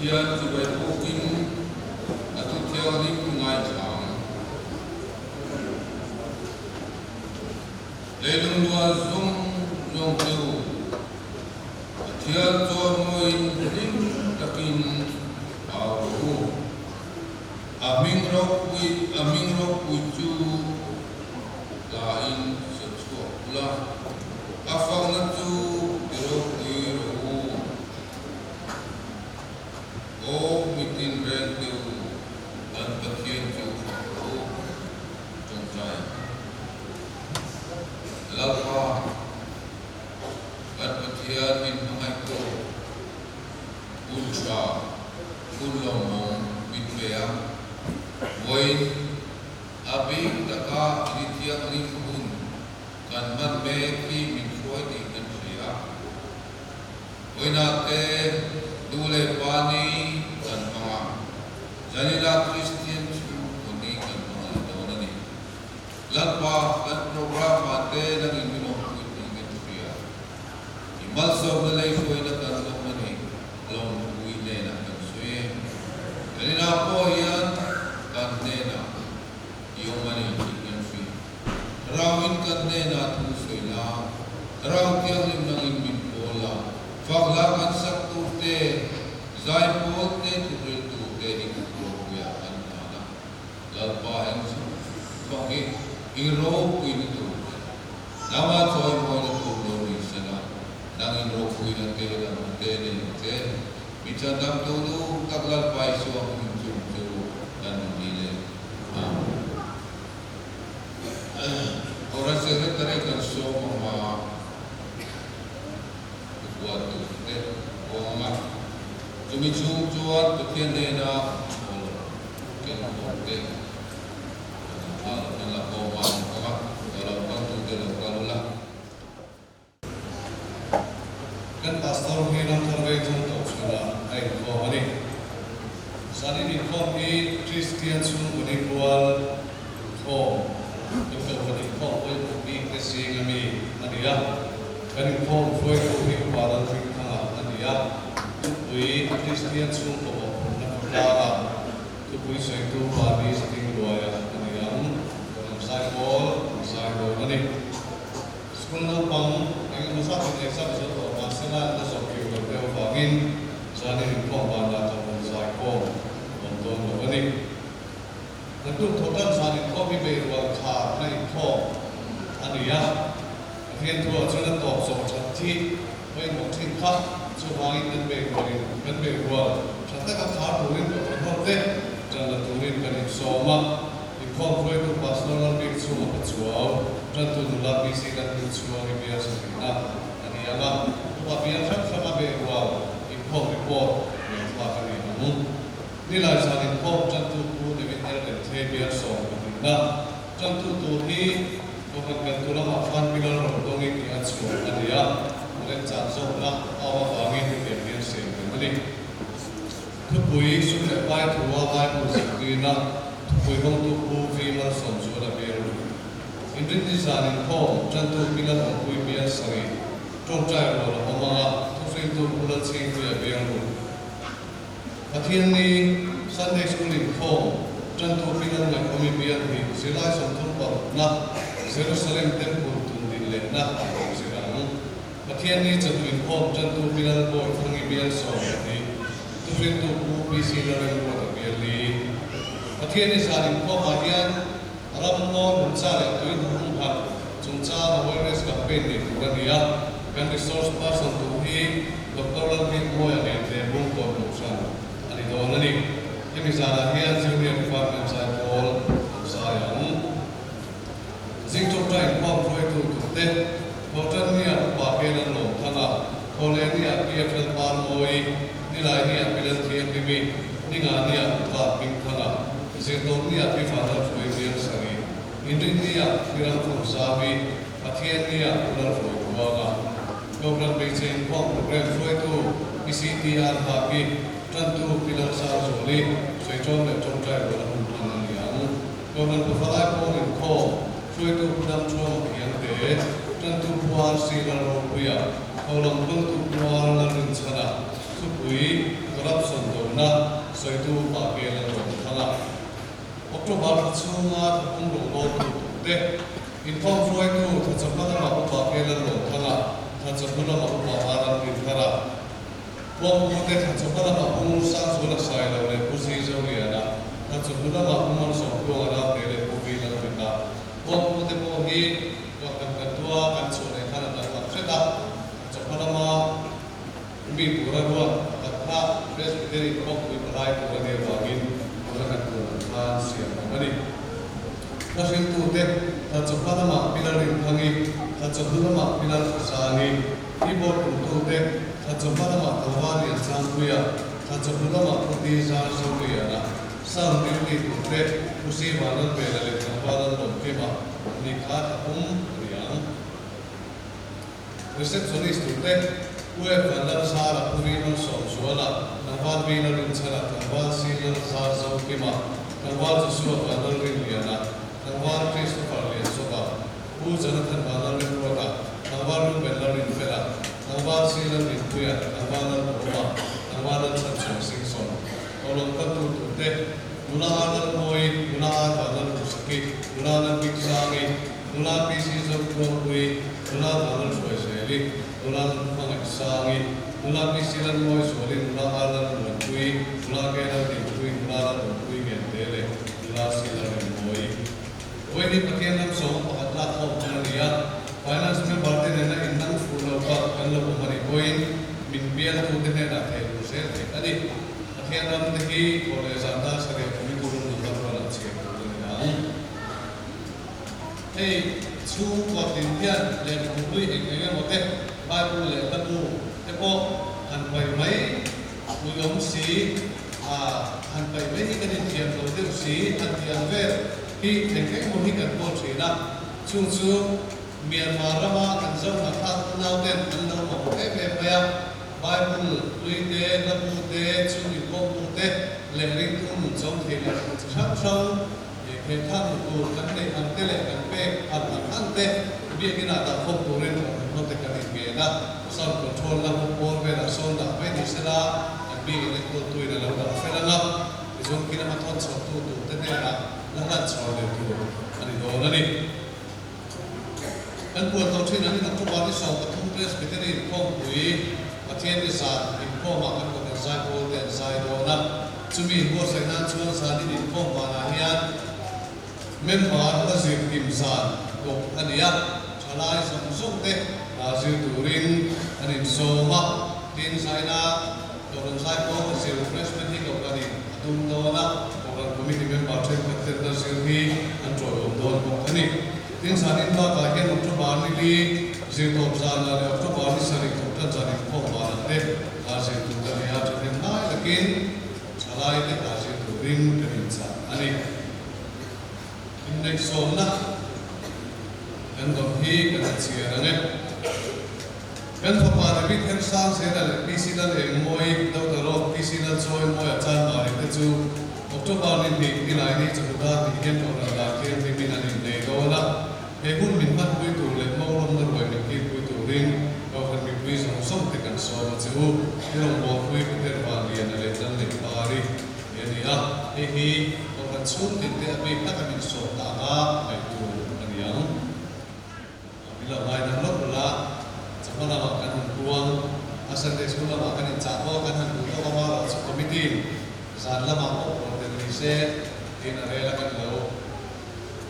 thian chu bai pokin atu thiang ni ngai chang leilung lua zum zong teu thian chor moi ring takin au aming ro pui chu la in se chu la afang na chu ro pui ro o mitin ren teu dan pathian chu ro trong trai lalpa dan pathian min hangai ko ultra ulomong bitbeang Voin abing daka ilitiang lingkun kan man me ki min khoi di kan sia voinate dule pani kan manga janila Christian chu koni kan manga donani latpa kan program ate nang imino ku di kan sia imal so dalai foi na kan mani long ui ne na kan sui janila po yan Kandena, yung mani yung fi. Rawin kandena tu soila, raw tiang lim nang imin pola. Faglakan saktu te, zai pot te tutul tu te ikutro kuya anana. Lalpa yang su, bagi iro kuin tu. Nama soy mo na tu lori sana, nang iro kuin na te lang te te. Bicandam tu taglal pai suang minjum tu. Dan nilai orang sekretari kan semua buat tu deh orang cumi cuan tukian dena kan deh kalau orang kalau bantu dalam kalau lah kan pastor minam terbaik untuk sudah kau hari Sani ni kau ni Christian sunu ni buat kau, untuk ni kau boleh ni kesing kami ania, kan kau boleh ni buat ni kau ania, tu Christian sunu kau nak dah, tu saya tu bagi setting dua ya ania, saya bol ni, sekolah bang, yang masa ni saya betul masalah tu sok kau berdebat bangin, sani ni kau banda tu saya kau. Ini, tentu total sahaja kopi berwal kah, naik kau, ania, akhirnya tu aja top so cantik, baik mungkin kah, cubangi dan berwal, cantik kah kah turin tu terhormat, jangan turin kan insoma, ikon kau itu pasal lebih semua berjual, dan tu nulak bisi dan berjual di biasa kita, ania lah, tapi yang sama berwal, ikon report, yang telah kami namun. Nilai saling kau jantu tu demi ada terbiar song na jantu tu ni bukan bentulah makan bila rodong ini acu ada boleh jantung nak awak angin terbiar seng jadi kubui sudah baik tua baik musik na kubui hong tu kubui mana song sudah biar ini saling kau jantu bila kubui biar seng trong cai orang orang tu sih tu bulan seng biar Hatian ni Sunday school in home, jantu pinang na kami biar ni sila santung par na Jerusalem temple tundile na sila mo. Hatian ni jantu in home, jantu pinang boy kami biar so ni tu pintu bubi sila rin mo biar ni. Hatian ni saling ko hatian alam mo nunsara tu in home jungca awareness campaign ni bukan dia kan resource person tu ni doktoral ni mo yang ni bung ko nunsara. Doa ni, ini misalnya hian junior department saya call saya Zing Chopra inform proyek tu hotel ni pakai dan lo tengah kolej ni PFL Palmoi nilai ni bilan TMPB ni ngani ping tengah Zing ni father proyek dia sari ini ni bilan kursawi hatian ni ular proyek buaga program beijing program proyek tu PCTR bagi tentu pilar sar soli sejauh le contoh dalam hubungan yang Konon berfalai pun kau suatu dalam cuma yang tentu puas sinar rupiah kalau bentuk puas lalu sana Supui corruption dona soitu pakela lo thanga October chunga thum lo lo te inform floy tu thachapana ma pakela lo thanga thachapana ma paharan kin thara Wong te thachapana ma ung sa sula sai lo le pusi zo ya na thachapana ma ung so ko ara te le pubi la pinda Wong te po hi wa kan tua kan so le kana ta thacheta thachapana ma Umi pura dua, kata presbytery kok diperai pura dia bagin, pura kan pura siapa ni? Kasih tu dek, tak cepat nama pilar ringkangi, tak cepat nama pilar kesangi, ibu tu dek, tak cepat nama kawan yang sangkuya, tak cepat nama putih sangkuya na, sang diri tu dek, usi mana bela le kawan lomkema, nikah riang, resepsionis tu dek. Kue bandar sara puriman somsuala, nangwal bina rinchana, nangwal sila sara saukima, nangwal Joshua bandar rinliana, nangwal Christopher liansoka, Jonathan bandar rinruaka, nangwal bandar rinfela, nangwal sila rinkuya, nangwal roma, nangwal Chanchong Singson, tolong patu tute, mulaan moi, mulaan bandar rusaki, mulaan biksangi, mulaan pisi sabkuangui, mulaan bandar sueseli, mulaan sangi, mula pisilan moi solin, mula alan lantui, mula kena dikui, mula alan lantui gendele, mula silan moi. Oi ni pakian nam so, pakatla ko pangaliya, finance में बढ़ते रहना इंधन फूलों का कल्लो हमारी कोई मिनबिया तो उतने ना थे उसे थे अरे pakian nam देखी कॉलेज आता सरे कमी कुरुन नंबर पर अच्छे कुरुन hey chu wat din pian le kubui engenge mote Bible le tatu tepo han pai mai uyom si han pai mai kan thiam lo de si han thiam ve hi thengke mo hi kan ko thina chu Myanmar ma kan zo na tha nau den an lo mo te ve ya Bible lui de la bu de chu ni ko bu de le ring tu mun chong the la chang chang ke tham tu kan ne an te le kan pe an an te bi ke na ta khop tu ren no te kan ke na sam control la por ve la son da ve ni sera an bi ke ko tu ina la da fe la la izon ki na ma thot so tu te ne na la la cho le tu ani do na ni kan pu to thin ani na ko ba ni so ta thum presbytery ko hui athian ni sa in ko ma kan ko sai ko te sai do na chumi bo sai na chuan sa ni ko ma na hian member la zir kim san ko ania chalai samsung te azir turin anin soma tin saina doron sai ko zir freshman hi ko kani atum dona ko committee member chen khater da zir hi an tro don ko kani tin sanin ba ka ke nokto barni li zir top san la nokto barni sari ko ta jani ko ba te azir tu da ya chen na lakin chalai te azir turin kanin sa ani Next one na, kan hi kan chia na kan papa na bit kan sang se na PC na le moi do da ro PC na choi moi chan ma re chu October ni ni lai ni chu da ni ken ko na ke ni min ani ne do na he hun min man pui tu le mo rom na roi mi ki pui tu ring ko kan mi pui so som te kan so ma chu he ro mo pui ku ter ba li na le chan le pari yani hi kan sun tin te abi ka kan so ta ga ai tu aniang bila mai na lo la chamana ma kan tuang asan de sula ma kan cha ho kan han tu to ma la so committee san la ma ko de ni se tin are la kan lo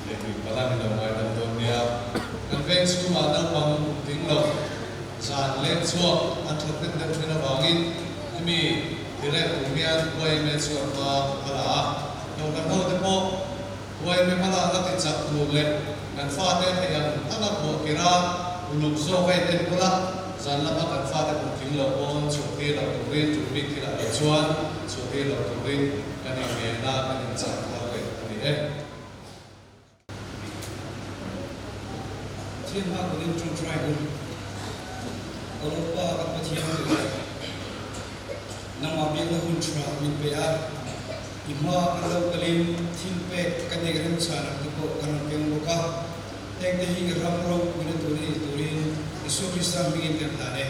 le ni pala ni lo mai dan don ya kan ven su ma na ma ting lo san le chuo an thot ten de thina wangin mi dire umian koi me chu ma ala Yung kan ho te po huwag may pala ang natitsak tulit kan fate kaya anak mo kira ulugso kay ten pula saan lang kan fate kung tinglo on suki lang turin tubig kila achuan suki lang turin kaning mena kaning tsak hake kani Thiên hoa của Linh Trung Trai Hùng Ở lúc ba các bà thiên tử Nang mabiyang na huntra min paya Ima kalau kalim timpe kanegran sana tuko kanang pengbuka Tek dehi ramro guna turin Isu Kristan bingin kan tane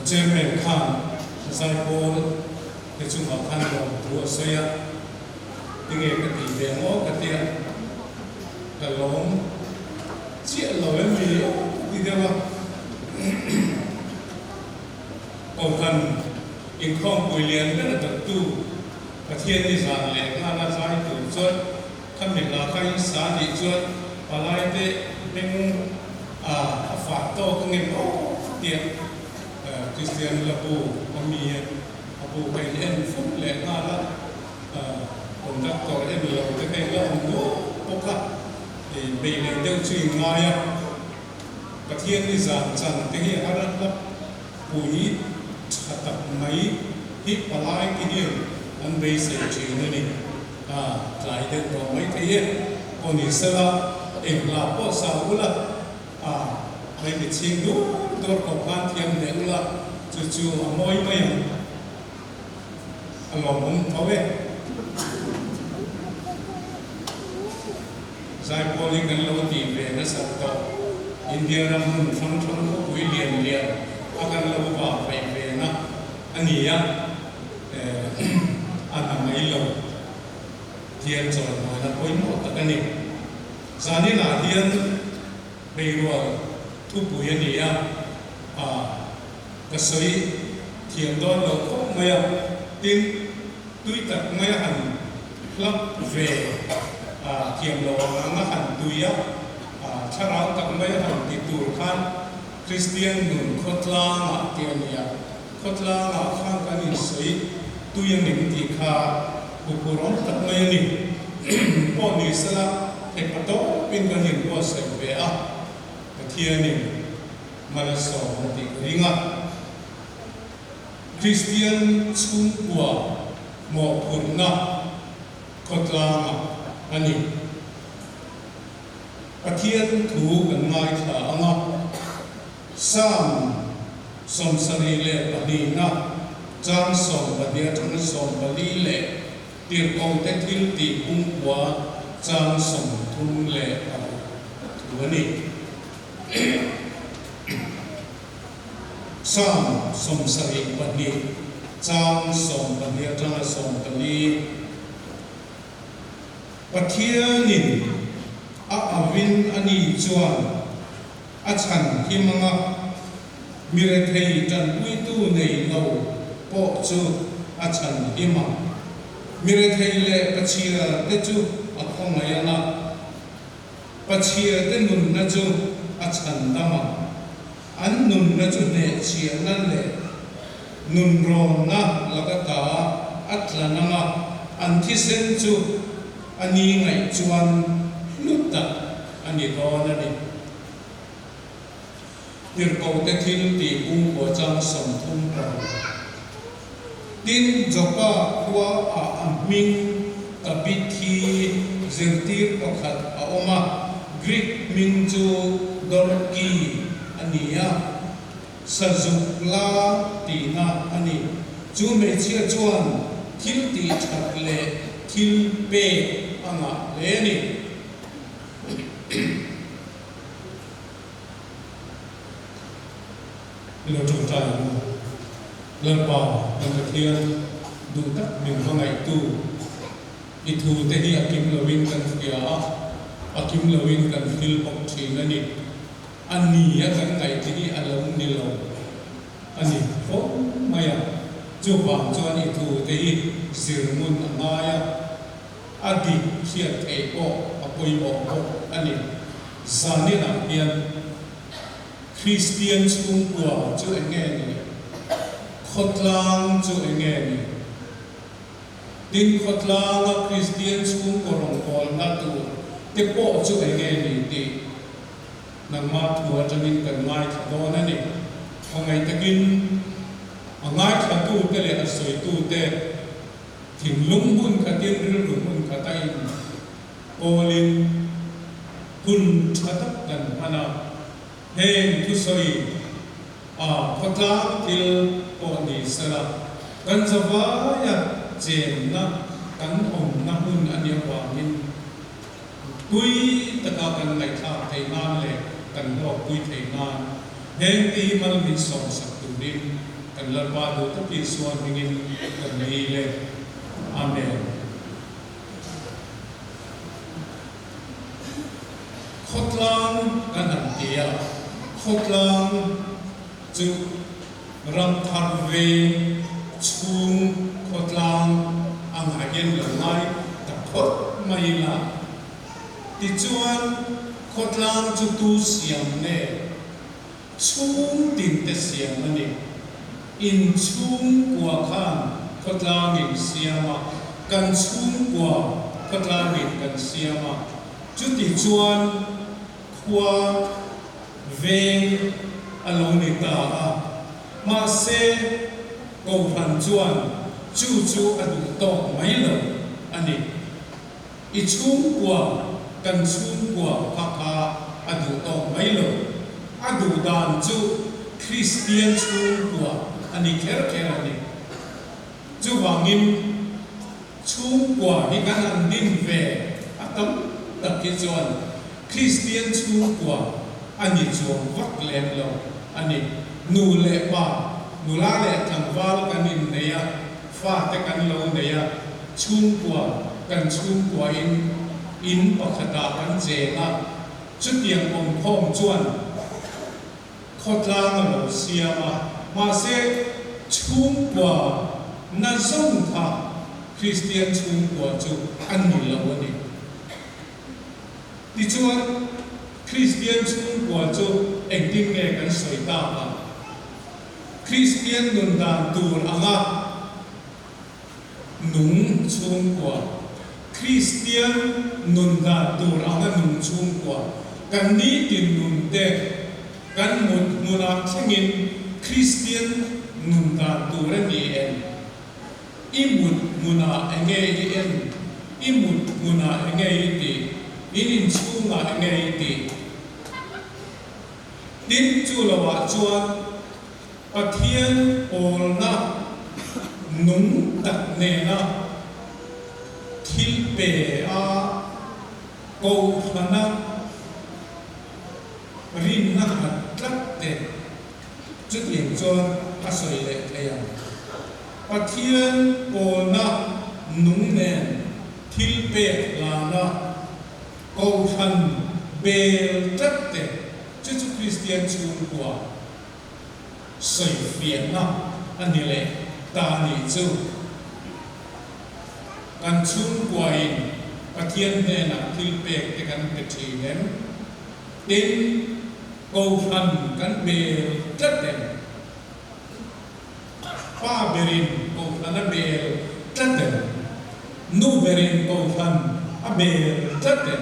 chairman khan zai pol te chu ma khan lo tu soya tinge ka ti de mo ka ti ka long chi lo em mi ti de wa ông thần in không bùi liền rất là tập tu và thiên đi giảng lệ nga na sai từ chuột khăn mình là khai xã đi chuột và lại thế nên phạt to công nghiệp tiệm Christian là bù ông mi bù phải yên phúc lệ nga là ông đã có em lâu thế cái là ông bố bốc lắm thì bị này tiêu chuẩn ngay và thiên đi giảng chẳng tiếng hiện ra lắm bùi tập mấy hít và lại cái điều anh bây giờ chỉ nên lại được rồi mấy thế còn thì sao em là có sao là mấy cái chuyện đó tôi có quan thiêm đến là chú mỗi mấy anh lòng cũng có về giải phẫu đi gần lâu thì về nó sắp tới India là một trong các quý liền akan lâu vào phải về na anh ấy anh ấy lâu thiên rồi nói là quên một tất cả này giờ này là thiên bây giờ thu bùi anh ấy cái sợi thiên đó là không mấy tin tuy tất mấy hành lắm về thiên đó là nó hành tuy chắc là tất mấy hành thì tuổi khan Christian nun khotla nga tiania khotla nga khang kanin sei tuyang ning ti kha bukuron tak mai ni po ni sala e pato pin kanin po se ve a thiani malaso ti ringa Christian chung kwa mo purna khotla nga ani pathian thu kan ngai tha anga sam som sari le bani na jang som badia thang som bali le tir kong te thil ti ung kwa jang som thum le thuani sam som sari bani jang som badia thang som bali pathianin avin ani chuan achan himanga mire thei tan pui tu nei lo po chu achan hima mire thei le pachia te chu akhong ayana pachia te nun na chu achan dama an nun na chu ne chia nan le nun ro na lagata atlanama an thi sen chu ani ngai chuan lutta ani do na ni điều cầu tế thiên tỷ cung của trang sầm thung cầu tin jopa qua minh tập thi dương tiết bậc hạt oma Greek minh chu dorki ania sajuk la tina ani chu me chia chuan thil ti thak le thil pe anga le ni lo trong trai lần bảo lần đầu tiên đủ tất mình không ngày tu ít thu thế đi akim lovin cần kia akim lovin cần feel bọc chỉ là nè anh nhỉ cần ngày thế đi anh lâu đi lâu anh nhỉ phố mày chú bảo cho anh ít thu thế đi sửa mun maya adi chia thế bộ apoi bộ anh nhỉ giờ này là tiền Christian chung của chú anh nghe này, khot lang chú anh nghe này, tin khot lang là Christian chung của rong col na tu, te po chú anh nghe này thì nang ma thua cho nên cần ngay thà đó này, hôm nay ta kinh, ngay thà tu cái lẽ soi tu te, thìn lung bun cả tiên rung bun cả tay, polin kun chatak dan mana heng tu soi khotla til poni sala kan zawa ya chen na kan om na hun ania wa min tui taka kan lai tha thei nan le kan lo tui thei nan heng ti mal min som sak tu din kan lalpa do to ki suan mingin kan nei le amen khotlang kan han tia khotlang chu ram thar ve chung khotlang ang hagen lo ngai ta khot mai la ti chuan khotlang chu tu siam ne chung tin te siam ani in chung kwa khan khotlang in siama kan chung kwa khotlang in kan siama chu ti chuan khwa ve along ni ta a ma se ko phan chuan chu adu to mai lo ani I chung kwa kan chung kwa kha adu to mai lo adu dan chu Christian chung kwa ani kher ani chu wangin chung kwa ni kan an din ve atam tak ki chuan Christian chung kwa ani chuan vak lem lo ani nu le pa nu la le thang wal kanin neya fa te kan lo neya chung kwa kan chung kwa in pakhata kan je na chu tiang om khom chuan khotlang lo siama ma se chung kwa na song tha Christian chung kwa chu an ni lo ani ti chuan Christian chung kwa chu engting nge kan soi ta pa Christian nun dan tur anga nung chung kwa Christian nun dan tur anga nung chung kwa kan ni tin nun te kan muna thengin Christian nun dan tur ni en imut muna enge en imut muna enge ti inin chunga enge ti din chu lawa chuan pathian ol na nung tak ne na thil pe a ko phana rin na tlak te chu tiang chuan a soi le thaya pathian ol na nung ne thil pe la na ko phan bel tlak te chu Christian chung kwa soi phiền na ani le ta ni chu kan chung kwa in pathian ne na thil pe te kan pe thi nem tin ko phan kan bel tlak te pa berin ko phan bel tlak te nu berin ko phan a bel tlak te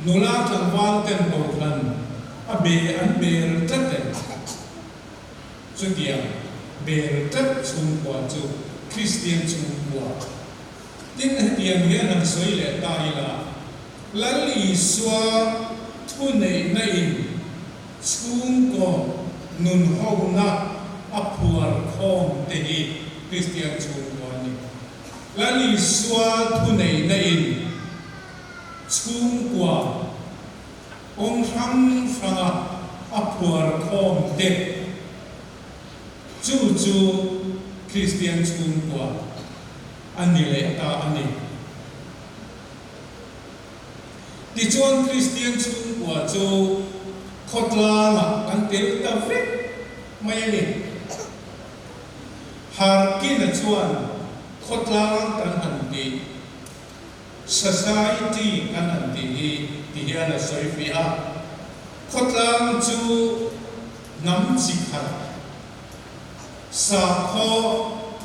nula thang wal ten ko phan a be an bel tlak te chu tiang bel tlak chung kwa chu Christian chung kwa tin an tiang hian an soi le ta ila lali swa thu nei na in chung ko nun ho na a phuar khom te hi Christian chung kwa ni lali swa thu nei na in chung kwa ong ram franga a phuar khom te chu Christian chung kwa ani le ta ani ti chuan Christian chung kwa chu khotlang kan tel ta vek mai ni har kin chuan khotlang kan an ti society kan an ti ti hian a soi fi a khotlang chu nam chi khat sa kho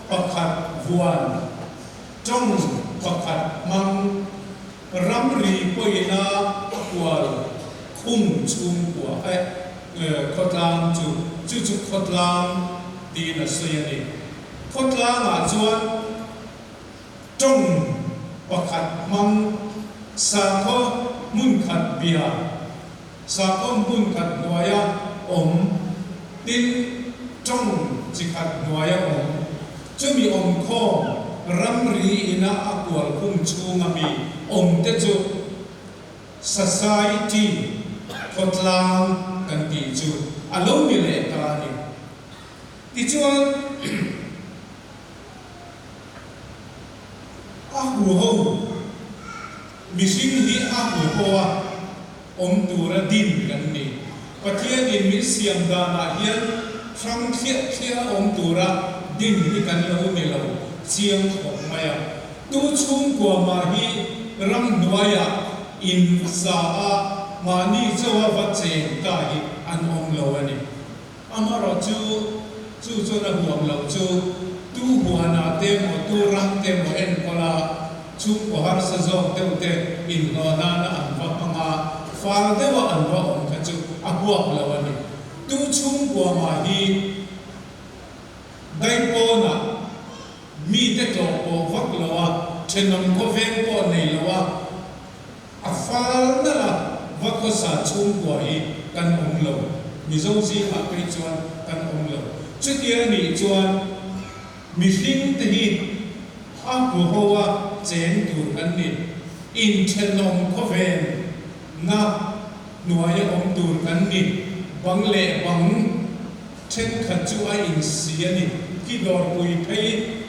pakhat vuan trong pakhat mang ram ri poina kwal khung chung kwa khotlang chu khotlang ti na soyani khotlang a chuan trong pakhat mang sa kho mun khat bia sa kho mun khat noya om tin trong chỉ khát nói ông chú mi ông kho ram ri ina akwal khung chung ami ông te chu society khotlang kan ti chu alo mi le ta ni ti chuan a hu ho mihring hi a hu ho a tura din kan ni pathian in mi siam dana hian thang thia tura din hi kan lo ni lo chiang khop maya tu chung kwa ma hi ram nuaya in sa a mani chawa va chen ta hi an lo ani amaro chu na huam lo chu tu huana te mo tu ram te mo en kola chu ko har sa zo te in no na an va panga far de wa an va on ka chu a buak lo ani tu chung kwa ma hi dai po na mi te to po vak lo wa chenom ko ven po nei lo wa a far na la va ko sa chung kwa hi kan om lo mi zo si a pe chuan kan om lo chu tia ni chuan mi hring te hi a pu ho wa chen tu kan ni in chenom ko ven na nuaya om tur kan ni bang le bang chen khat chu a in si ani ki dor pui phei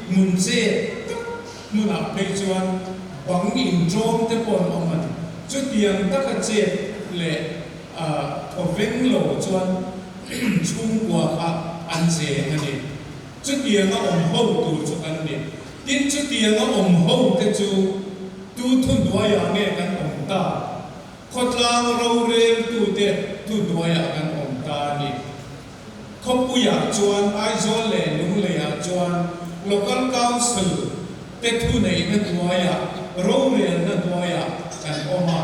mun che mun a phei chuan bang in drom te pon om an chu tiang ta ka che le o veng lo chuan chung kwa a an che ani chu tiang a om ho tur chu kan ni tin chu tiang a om ho te chu tu thun nuaya nge kan om ta khotlang ro rem tu te tu nuaya kan om ta ni khopu ya chuan ai zo le lung le ya chuan local council te thu nei na nuaya ro re na nuaya kan oma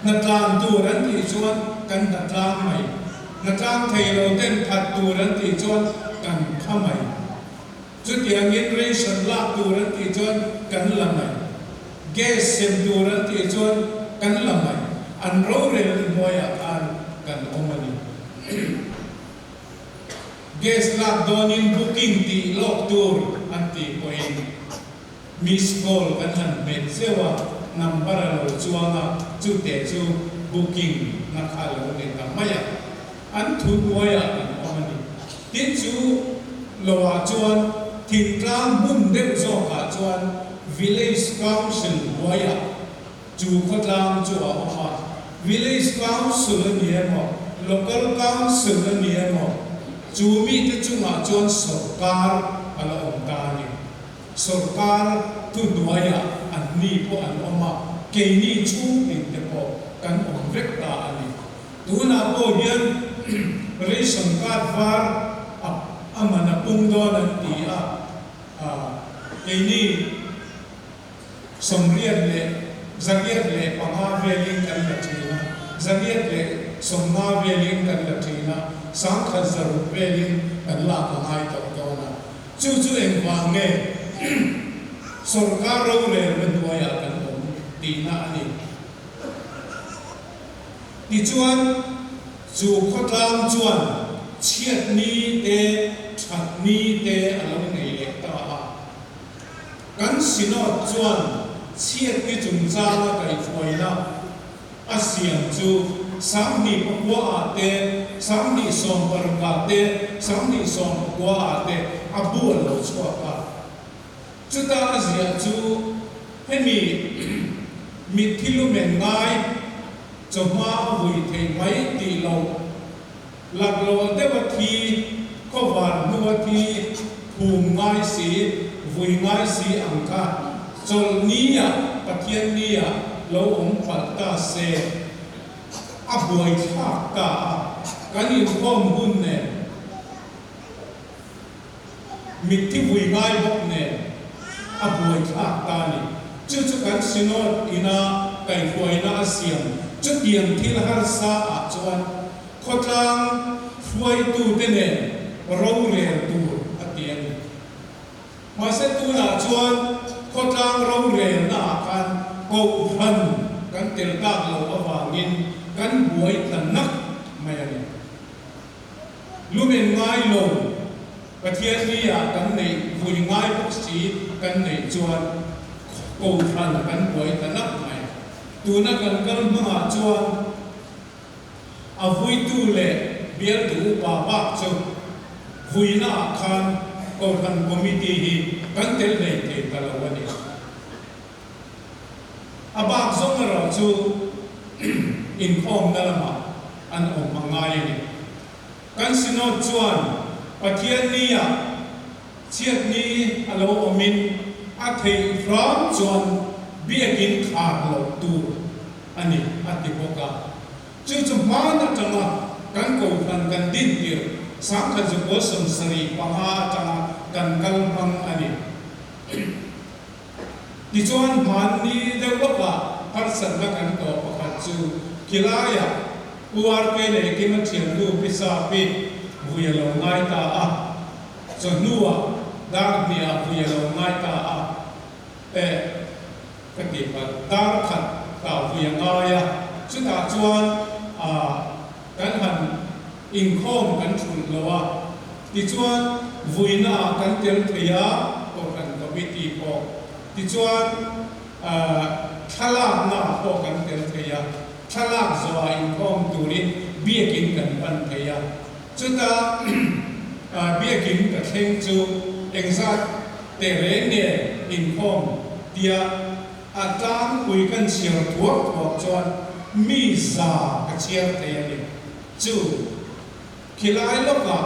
na tlang tu ran ti chuan kan na tlang mai na tlang thei lo ten phat tu ran ti chuan kan khamai chu tiang in ration la tu ran ti chuan kan la mai gas sem tu ran ti chuan kan la mai an ro re nuaya kan omani gas lak donin booking ti lok tur anti point miss call kan han met sewa number lo chuanga chu te chu booking na khalo ne ta maya an thu moya kan omani tin chu lowa chuan thing tlang bun de zo ka chuan village council moya chu khotlang chu a oma village council ni mo local council ni mo chu mi te chunga chuan sarkar ala om ta ni sarkar tu nuaya an ni po an oma ke ni chu in te po kan om vek ta ani tu na po hian ration card var amana pung do nan ti a ke ni somriat le zagiat le panga veling kan la thina zagiat le somna veling kan la thina sang khazar veling kan la ka hai to to na chu en wa nge sarkar ro le benwaya kan om ti na ani ti chuan chu khotlang chuan chiat ni te that ni te alo nei le ta a kan sinot chuan chiat ni chung cha la kai foina asian chu samni pakwa ate samni som parka te samni som pakwa ate abu lo chwa ka chuta azia chu hemi mi thilu men ngai choma vui thei mai ti lo lag lo de wa thi ko van nu wa thi phum ngai si vui ngai si angka chol nia pathian nia lo om phat ta se a buai tha ka kan in khom hun ne mit thi vui ngai bok ne a buai tha ta ni chu kan sinot ina kai fuaina asiam chu tiang thil har sa a chuan khotlang fuai tu te ne ro re tu atiang ma se tu na chuan khotlang ro re na kan ko phan kan tel ka lo awangin kan buai tanak mai ani lumen ngai lo pathian ni ya kan nei vui ngai bok si kan nei chuan ko phan kan buai tanak mai tu na kan ma chuan a vui tu le bial tu pa pa chu หุยน่าคันก็ทันคอมมิตี้กันเตลในเทตะละวันนี้อาบากสงเราจูอินคอมนั่นละมาอันออกมาง่ายนี่กันสิโนจวนปะเทียนนี้เชียดนี้อโลอมินอาเทพร้อมจวนเบียกินขาดหลบตูอันนี้อธิปกาจู่จู่มานะจังหวะกันโกกันกันดิ้นเดียวสังขจุกสมสรีปังอาจังกันกัลพังอันนี้ดิจวนมันนี้เดี๋ยวว่าพัฒนากันต่อประคัตจูกีฬายาอุวาร์เปเนกิมันเชียนดูพิซาปีบุยลงไงตาอ่ะจนนัวดาร์เนียบุยลงไงตาอ่ะก็ติดว่าดาร์ขัดตาบุยงไงอ่ะสุดท้ายจวนกันหันอิงคอมกันชุนละว่าดิจวนบุยน่ากันเตลเทียก็กันกับวิธีพอดิจวนฉลาดน่าพอกันเตลเทียฉลาดสวาอินคอมตัวนี้เบี้ยกินกันปันเทียสุดท้ายเบี้ยกินกับเข่งจูเอ็งซัดเตเรนเนี่ยอินคอมเดียอาจารย์คุยกันเชียร์ทั่วจวนมีซากเชียร์เทียนี่จูขีลายลบกับ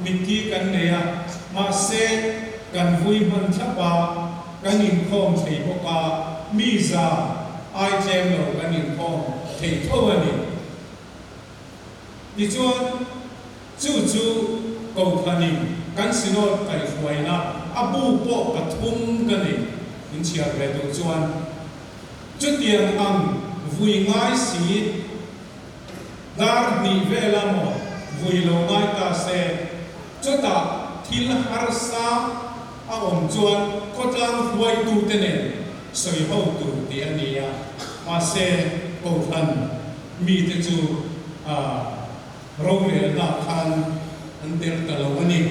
มิตีกันเนี่ยมาเซกันวุยมันทับกันอินคอมที่พวกมีซาไอเจมเรากันอินคอมที่เท่านี้ดิจวนจู่กูพันิกันสิโนดไปหวยนะอาบูโปปทุมกันนี่อินเชียร์เรดูจวนจุดเดียงอังวุยง่ายสีดาร์นีเวลาโมวุยโลง่ายตาเซจุดตาทิลฮาร์ซาอาอมจวนก็ตั้งหวยตูเตเนสวยหูตูเตียนียมาเซกูพันมีแต่จูโรงเรียนนักขันอันเดียวกันวันนี้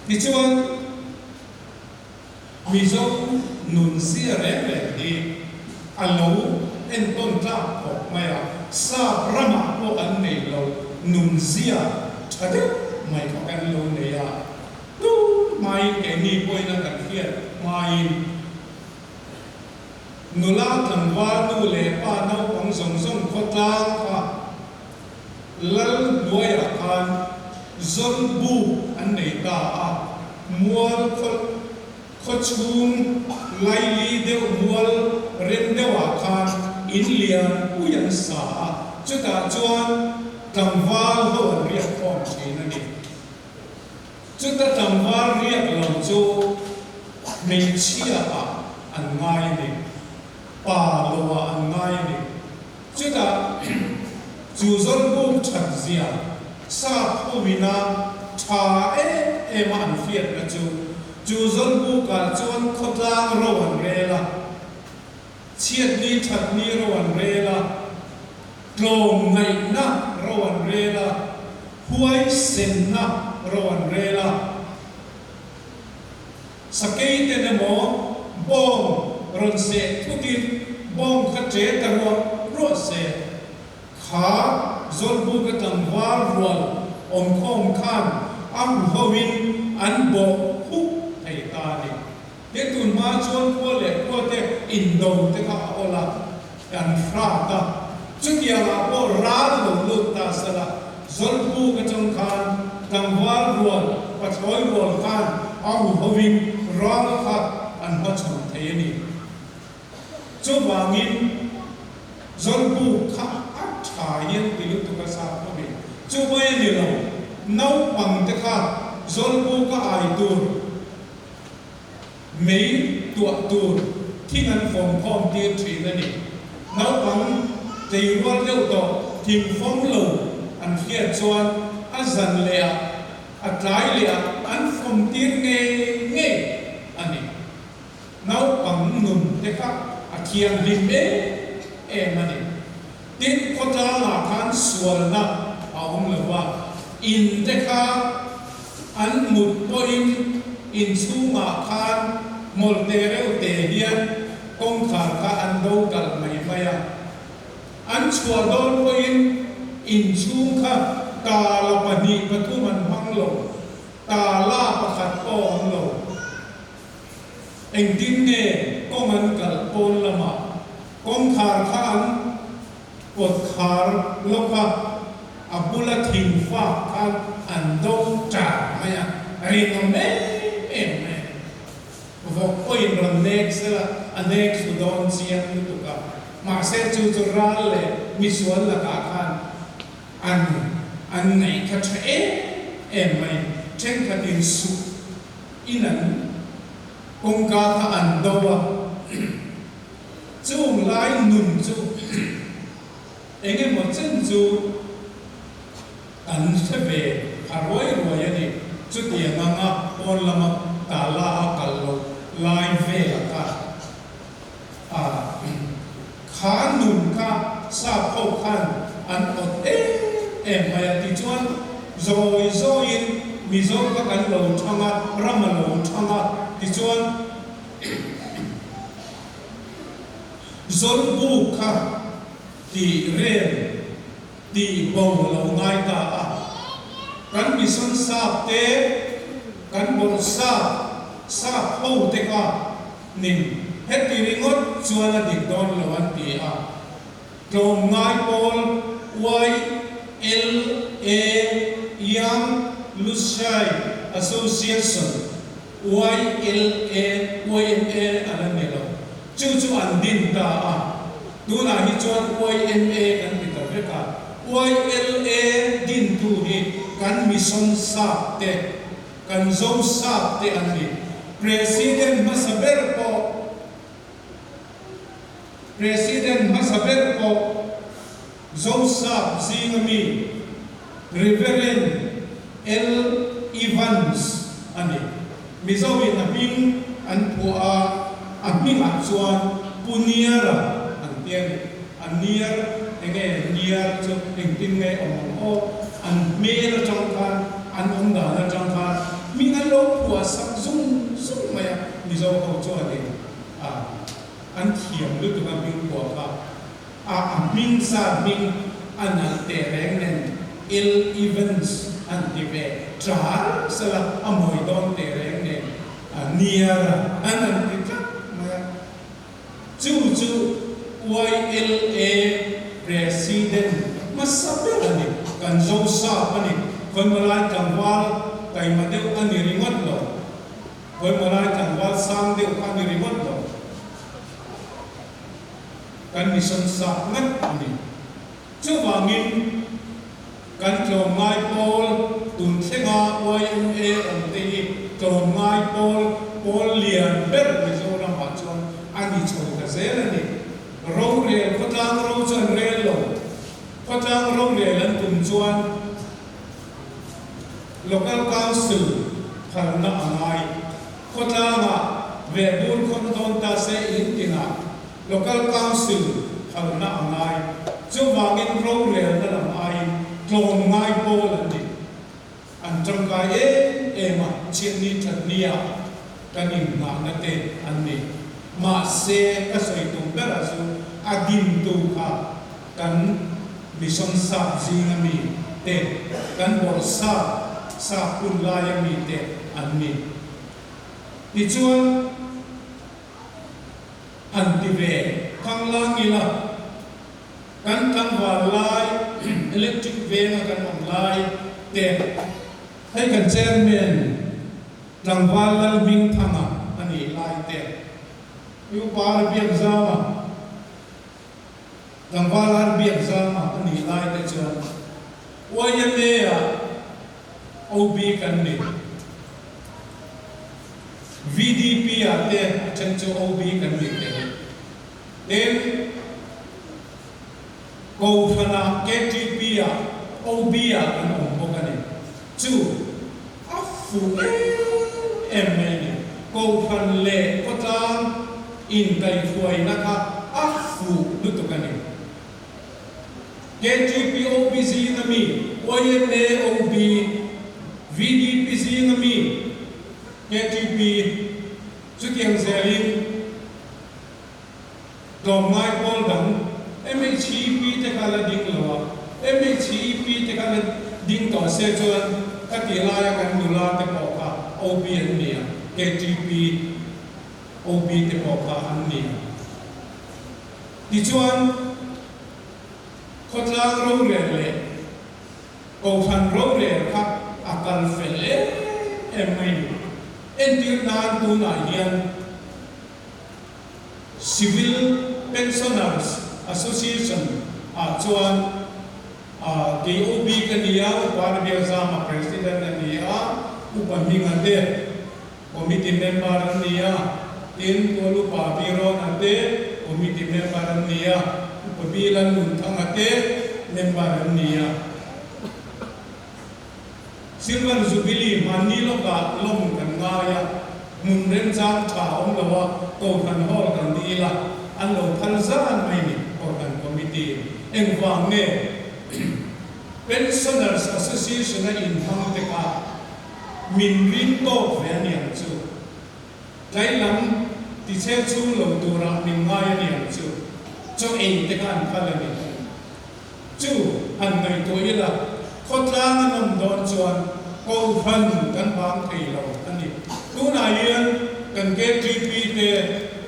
ดิจวนมีจงนุนเสียแรงเลยดีอันเราเอ็นต้นจ้าออกมาซาประมาทว่าอันนี้เรานุนเสียชัดเจนไม่เข้ากันเราเนี่ยดูไม่แก่นี่ป่วยนักการเขียนไม่นุลาทันว่าดูเล่ป้าเน่าของสงสงคนจ้าค่ะลัลด้วยอาการจนบูอันนี้ตามัวขชุมไล่ลีเดียวมัวเรียนเดียวอาการอินเลียนอุยันสาจุดจวนจังหวะเราเรียกความใช่นั่นเองจุดจังหวะเรียกเราจูไม่เชื่ออันง่ายนี่ป่าเราอันง่ายนี่จุดจูจนบุกชัดเสียซาพูวินาชามันเฟียดนะจูจนบุกการจวนขดลางระวันเรล่าเชียดนี้ชัดนี้ระวันเรล่าตรงไงนะระวันเรล่าหวยเส้นนะระวันเรล่าสเกตเนโมบองรอนเซทุกินบองขเจตรวรอเซขาจนบุกตังวาร์วอลองคงขันอัมฮวินอันโบหุกไทตานีเด็กตุนมาชวนพวกเล็กพวกเด็กอินโดเตก้าโอลาอันฟราตาจุดยาลาโอราดลุตตาสละจนบุกตังขันตังวาร์วอลปัจจุบันวอลขันอัมฮวินร้องขับอันพัชรเทนีจุดวางินจนบุกขับชาเย็นติลุตุกษาพบิจูบายนี่เราน้าปังเตค่ะจนบุกไอตูร์ไม่ตัวตูร์ที่นั่นฟงพอมตีทรีนั่นนี่น้าปังจะอยู่วันเดียวต่อทีมฟงโลอันเขียนชวนอันสันเลียอันไตรเลียอันฟงตีเงี้ยอันนี้น้าปังนุ่มเตค่ะอาเคียนริมมันนี่ติดคนจะหาทางส่วนนักเอาเลยว่าอินเดคาอันมุดโอินอินสูงอาคารมอลเตเรลเตเดียนกงขาดอันดูกัลไม่ไปอันชัวโดนโอินอินสูงค่ะกาลปนีปทุมันพังลง ta la pakhat pom lo eng din ne kong an kal pon lama kong khar khan pot khar loka abula thing fa khan an dong cha maya ring me em me vo koin ron next la anex su don siang tu ka ma se chu chu ral le mi suan la ka khan an nei ka che em mai chen ka tin su inan kong ka ka an do wa chung lai nun chu enge mo chen chu an se ve haroi roi ani chu ti nga on lama ta la kal lo lai ve la ka khá nun ka sa phô khan an ot em mai ti chuan rồi in mi zo ka kan lo thanga ram lo thanga ti chuan zol bu kha ti rem ti bo lo ngai ta kan mi son sa te kan bol sa phô te ka nin hết kỳ ringot chuan a dik don lo an ti a tlom ngai pol y l a young lushai association y l a ala melo chu an din ta a tu na hi chuan y m a kan ti ta ve ka y l a din tu hi kan mission sa te kan zo sa te an ni president masaber po President Masaber ko Joseph Zingami Reverend L. Evans ani mizawi na ping an pua aming atsuan puniara an tiyan an niar enge niar cho tingting nge o an mel changkan an onda na changkan mingalo pua sak zum maya mizaw ko cho ani an thiam lu tu kan ping po ka ming sa ming an te reng nen il events an ti ve tra sala amoy don te reng nen niar an ti ka ma chu YLA president masabe ani kan zo sa ani kon malai kan wal kai ma deu an ringot lo kon malai kan wal sang deu an ringot lo kan mission sa ngat ani chu wangin kan tlom ngai pol tun thenga YMA on te tlom ngai pol lian ber mi zo na ma chon ani chon ka zel ani ro re patang ro chon re lo patang ro re lan tun chuan local council phal na angai patanga ve bun kon don ta se in tinga local council hal na angai chu wangin ro le na lam ai tlom ngai pol ani an tangkai ma chin ni that nia kanin na na te ani ma se ka soi tu bera su adim tu ka kan mission sa jingami te kan bor sa kun la yami te ani ti chuan antive khang lang ila kan tang wa lai electric van kan on lai te hai kan chairman tang wa lal bing thanga ani lai te yu par biak zama tang wa lal biak zama ani lai te chuan oyame ya ob kan ni VDP ate chancho OB kan dikte then ko phana KTP OB kan ombo kan chu afu emene ko phan le potang in kai fuai naka afu lutu kan KTP OB zinami OYMA OB VDP zinami KTP Sukiang Zelin Domai Poldang MHEP Tekala Ding Lawa MHEP Tekala Ding To Sejuan katilaya kan nula te poka OB ania KTP OB te poka ania di chuan khotlang ro le ko phan ro le kha akal fele emai entir nan tu na hian Civil Pensioners Association chuan KOB kania upar biasa president kania upaming ate committee member kania tin tolu pa biro ate committee member kania upabilan muntang ate member kania Silver Jubilee Manilo ka long kan ngaya munren jang tha om lawa ko kan hol kan dila an lo thalzan mai ni ko kan committee engwang ne Pensioners Association in hang te ka min rin to venian chu lai lam ti che chu lo tura min ngai ni chu cho ei te kan phala ni chu an nei to ila khotlang an don chuan ko phan kan bang thei lo ani tu na yen kan KTP te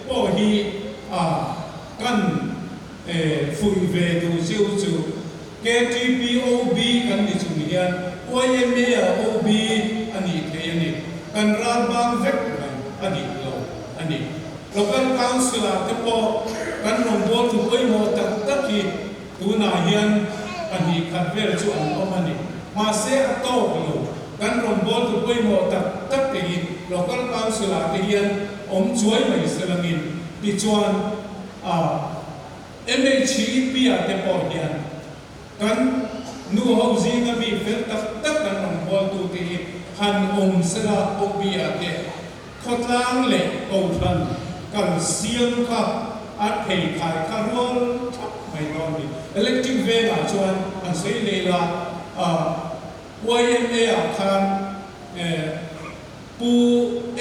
po hi kan fui ve tu siu chu KTP OB kan ni chu hian OMA OB ani the ani kan ran bang vek ani lo ani local council te po kan nom bol tu koi mo tak tak ki tu na hian ani kan ver chu an omani ma se ato lo kan nom bol tu koi mo tak tak ki local council te hian om chuai mai selangin ti chuan MHP te po hian kan nu housing a mi fel tak tak kan nom bol tu ti han sela obi ate khotlang le ko than kan siam kha at thei khai kha rol thap mai non ni electric ve la chuan an sei le la YMA khan pu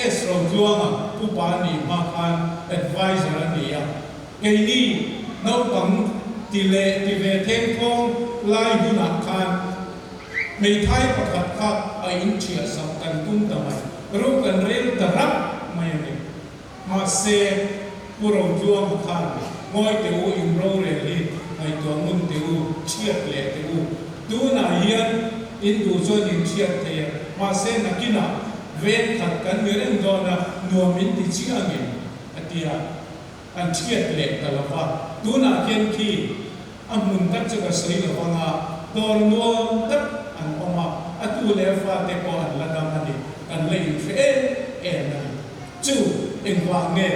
esro luanga pu pa ni ma khan advisor ni ya ke ni no pang ti ve theng thong lai hu na khan mei thai pakhat kha a in chia sam kan tum tamai ro kan rel tarap mai ni ma se puro luang khan ngoi te u in ro re li ai to mun te u chiat le te u tu na hian in du chuan in chiat te ma se na kina ven khat kan mi ren do na nuamin ti chi angin atia an chiat le kalapa tu na ken ki amun tak chaga sei la wanga dor nuam tak an oma atu le fa te ko an la dam ani kan le in fe na chu in wa nge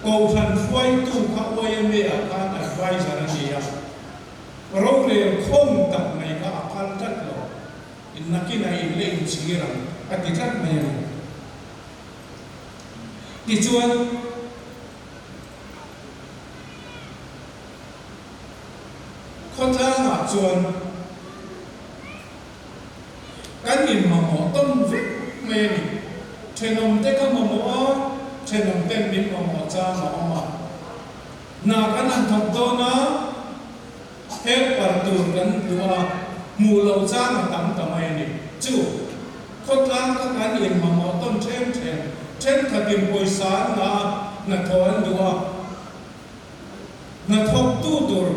ko than fuai tu kha oi me a kan advisor ani ya ro le khom tak mai ka akal tat lo in nakina in le in chiram ati tat mai ti chuan khotlang chuan kan in ma mo tom vek me ni thenom te ka mo thenom ten min mo cha ma na kan an thok do na hel par tur kan dua mu lo cha na tam tamai ni chu khotlang ka kan in ma mo tom chen khatin poisa na thon dua na thok tu dur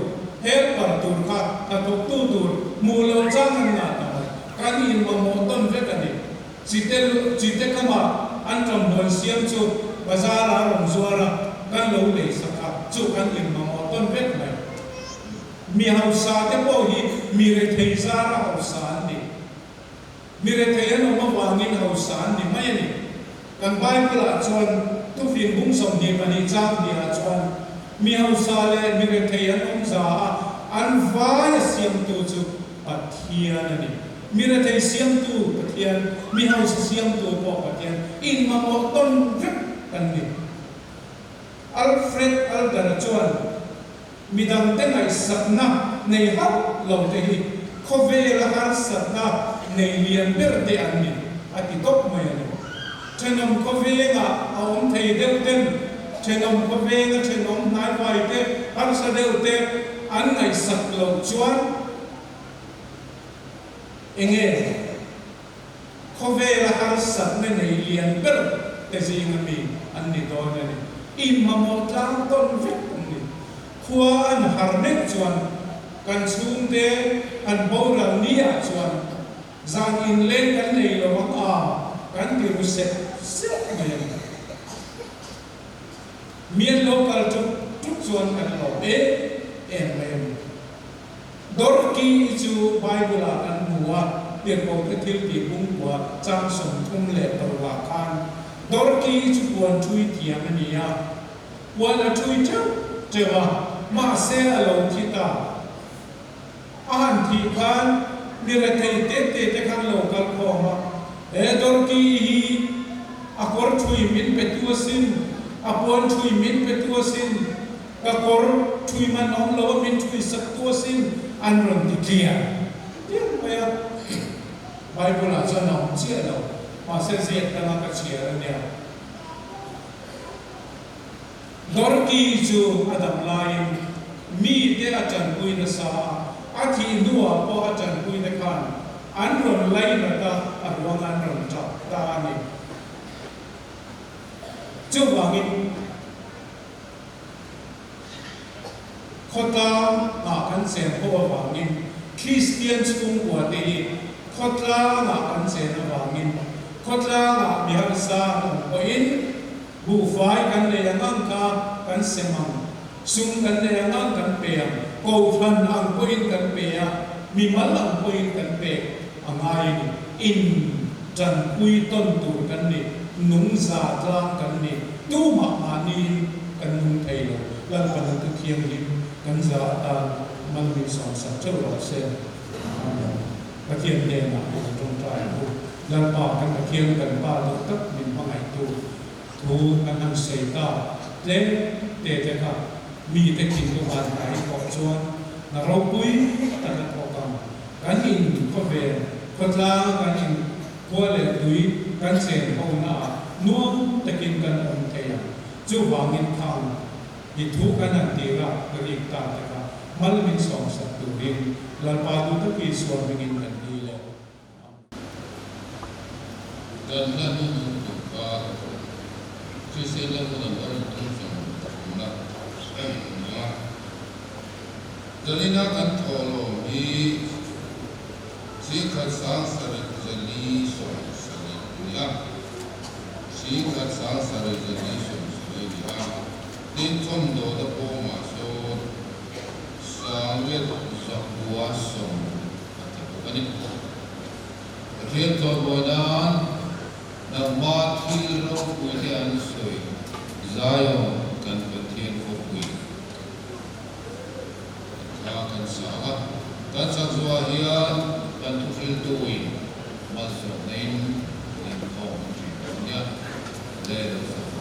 hel par tur kha na thok tu dur mu lo cha na tamai kan in ma mo tom vek ani chite kama an tram don siam chu bazara rom zuara kan lo le saka chu kan in ma mo ton vek mai mi hausa te po hi mi re thei zara hausa ni mi re thei no ma wangin hausa ni mai ni kan bible a chuan tu fin bung som ni mani chang ni a chuan mi hausa le mi re thei an za an vai siam tu chu pathian ni mi re thei siam tu pathian mi hausa siam tu po pathian in ma mo ton vek kan ni Alfred Alder chuan midang te ngai sakna nei hat lo te hi khove la har sakna nei lian ber te an ni ati top mai ani chenom khove nga aum thei del ten chenom khove nga chenom nai vai te har sa del te an ngai sak lo chuan enge เวลาสัตว์ในเลียนเบลแต่สิ่งมีอันนี้ตัวนี้อิมมาโมตางต้นฟิกนี่ขัวอันฮาร์เนจวนกันซูมเดอันโบราณนี้จวนจางอินเล่นกันในระหว่างกันที่รู้สึกเสียเงินมีโลกาลทุกส่วนกันเราเอ็มดอร์กี้จูไบเบิลอันมัวเรียกว่าเป็นที่ที่บุ้งบัวจำสมทุ่มเล็บประวัติการดอร์กี้จูควรช่วยเทียมนี่ยวันละช่วยเจ้าว่ามาเสียลงที่ตาอาหารที่พันมีอะไรเตะขันโลกาลของมาดอร์กี้ฮีอากรช่วยมินเป็นตัวสินอาปวนช่วยมินเป็นตัวสินอากรช่วยมันน้องเรามินช่วยสักตัวสินอันรันติเกียเดี๋ยวไปไบเบิลจะนำเชื่อเรามาเสียแต่ละก็เชื่อเนี่ยดอร์กี้จูอดัมไลน์มีเดอาจารย์คุยนะสาอาทิตย์นัวพออาจารย์คุยนะกันอันรันไลน์นะตาอันวังอันรันจับตานี่จูบางินขดตามอากันเสียงพวกบางอินคริสเตียนสุ่งวัวดีขดตามอากันเสียงบางอินขดตามอาบิฮันซาโออินบูฟายกันเลยยังอังกากันเสมังสุ่งกันเลยยังอังกันเปียโกฟันอังโกอินกันเปียมีมัลลังโกอินกันเปียอังไงอินจันคุยต้นตูกันนี่นุ่งซาจางกันนี่ดูมาอานีกันนุ่งไทยเราแล้วกันตุเคียงดิกันซาตามันมีสองสัตว์เจ้าหลอดเส้นกระเทียมเดน่ะตรงใจดูแล้วปอกกันกระเทียมกันป้าตัวตักมินว่าไงดูทูกันนั่งเสตาเล่นเตะครับมีแต่กินตัววันไหนบอกชวนนรกปุ้ยแต่ละพอกันกันอินก็เป็นคนลากันอินกัวเล็ดดุยกันเสียงเขาหน้านุ่มตะกินกันองเทียจู่วางเงินทางยิทุกันนันตีระกรีกตาตะกามัลมินสองสัตว์ตัวเองลาปาดูตะกี้ส่วนบินกันดีแล้วดังนั้นทุกการที่เสด็จมาบนทุกสมุทรนักนะดังนั้นกันทอลมีสิ่งขัดสางสารจะลีสงสารเนี่ยสิ่งขัดสางสารจะลีสงสารเนี่ยดินทมโดดโปมาโซสางเวทสักบัวสงอัตตุกันนี่เทียนตัวบดานนับมาที่เราคุยกันสวยใจกันเป็นเทียนคุยกันสากันสักส่วนเฮียกันทุกสิ่งตัวอินมาส่งในของที่เนี่ยเดินสัก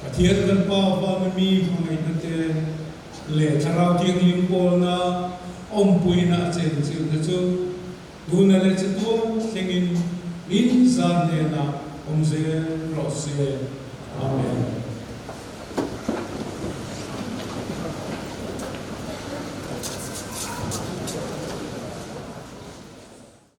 Pathian kan pa pa mi hangai na te le tharau ti ling pol na om pui na chen chiu na chu duna le chu tu thengin in zan ne na om ze ro se amen